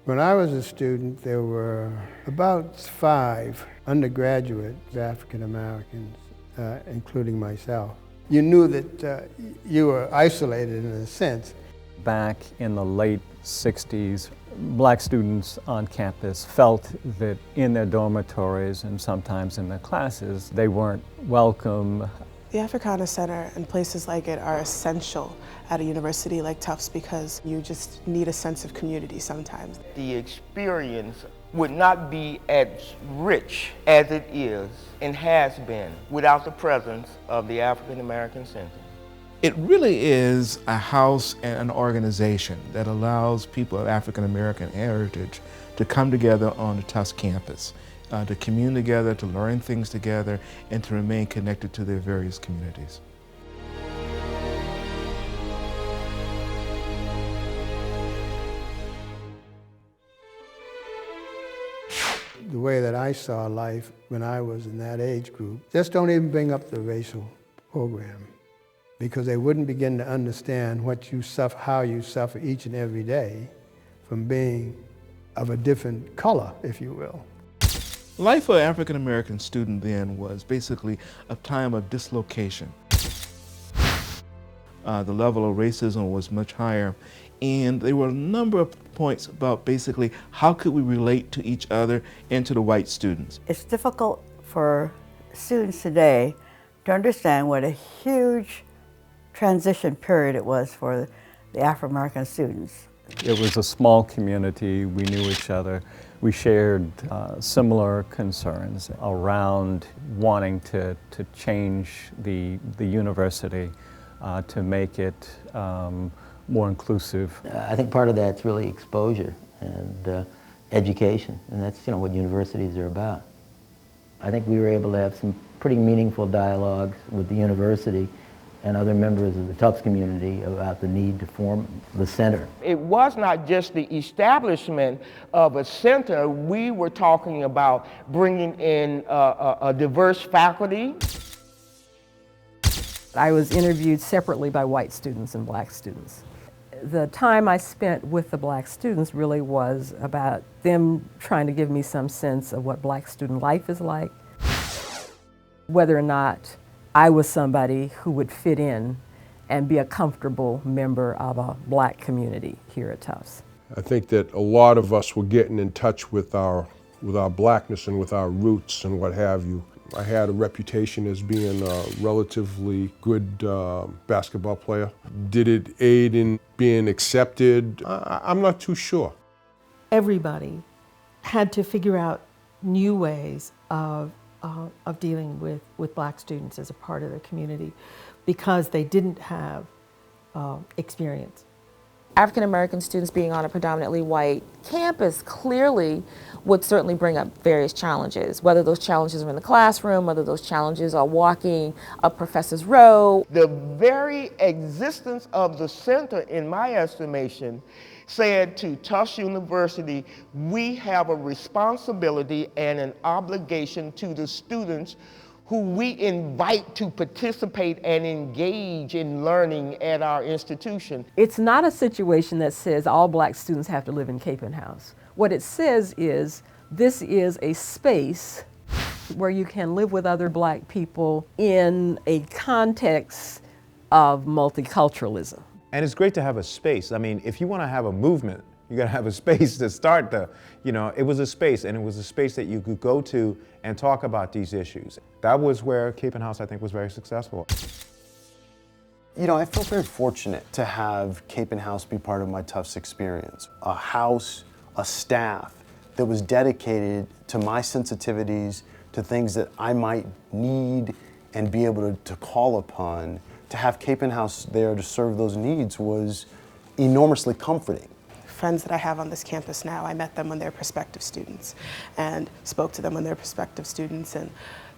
When I was a student, there were about 5 undergraduate African Americans, including myself. You knew that you were isolated in a sense. Back in the late 60s, black students on campus felt that in their dormitories and sometimes in their classes, they weren't welcome. The Africana Center and places like it are essential at a university like Tufts because you just need a sense of community sometimes. The experience would not be as rich as it is and has been without the presence of the African American Center. It really is a house and an organization that allows people of African American heritage to come together on the Tufts campus, to commune together, to learn things together, and to remain connected to their various communities. The way that I saw life when I was in that age group, just don't even bring up the racial program, because they wouldn't begin to understand what you suffer, how you suffer each and every day from being of a different color, if you will. Life for an African American student then was basically a time of dislocation. The level of racism was much higher, and there were a number of points about basically how could we relate to each other and to the white students. It's difficult for students today to understand what a huge transition period it was for the Afro-American students. It was a small community, we knew each other. We shared similar concerns around wanting to change the university to make it more inclusive. I think part of that's really exposure and education, and that's what universities are about. I think we were able to have some pretty meaningful dialogues with the university and other members of the Tufts community about the need to form the center. It was not just the establishment of a center. We were talking about bringing in a diverse faculty. I was interviewed separately by white students and black students. The time I spent with the black students really was about them trying to give me some sense of what black student life is like, whether or not I was somebody who would fit in and be a comfortable member of a black community here at Tufts. I think that a lot of us were getting in touch with our blackness and with our roots and what have you. I had a reputation as being a relatively good basketball player. Did it aid in being accepted? I'm not too sure. Everybody had to figure out new ways of dealing with black students as a part of their community because they didn't have experience. African American students being on a predominantly white campus clearly would certainly bring up various challenges, whether those challenges are in the classroom, whether those challenges are walking up Professor's Row. The very existence of the center, in my estimation, said to Tufts University, we have a responsibility and an obligation to the students who we invite to participate and engage in learning at our institution. It's not a situation that says all black students have to live in Capen House. What it says is this is a space where you can live with other black people in a context of multiculturalism. And it's great to have a space. I mean, if you want to have a movement, you got to have a space to start it was a space, and it was a space that you could go to and talk about these issues. That was where Capen House, I think, was very successful. I feel very fortunate to have Capen House be part of my Tufts experience. A house, a staff that was dedicated to my sensitivities, to things that I might need and be able to call upon. To have Capen House there to serve those needs was enormously comforting. Friends that I have on this campus now, I met them when they're prospective students and spoke to them when they're prospective students and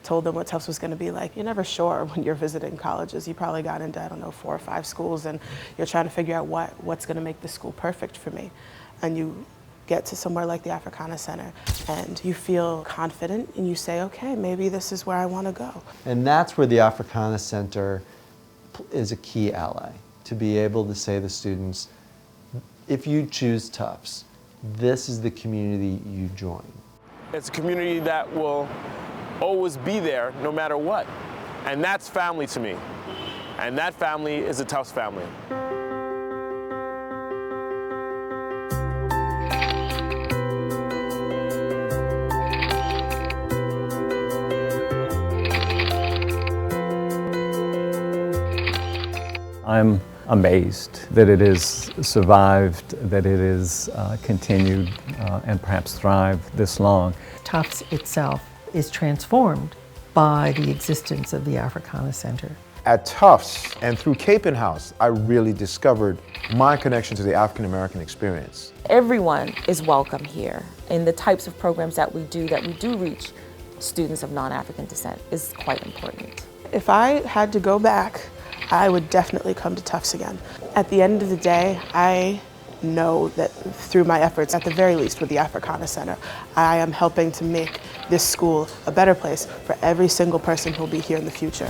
told them what Tufts was going to be like. You're never sure when you're visiting colleges. You probably got into, 4 or 5 schools, and you're trying to figure out what's going to make this school perfect for me. And you get to somewhere like the Africana Center and you feel confident and you say, okay, maybe this is where I want to go. And that's where the Africana Center is a key ally, to be able to say to students, if you choose Tufts, this is the community you join. It's a community that will always be there no matter what. And that's family to me. And that family is a Tufts family. I'm amazed that it has survived, that it has continued and perhaps thrived this long. Tufts itself is transformed by the existence of the Africana Center. At Tufts and through Capen House, I really discovered my connection to the African American experience. Everyone is welcome here, and the types of programs that we do reach students of non-African descent is quite important. If I had to go back, I would definitely come to Tufts again. At the end of the day, I know that through my efforts, at the very least with the Africana Center, I am helping to make this school a better place for every single person who'll be here in the future.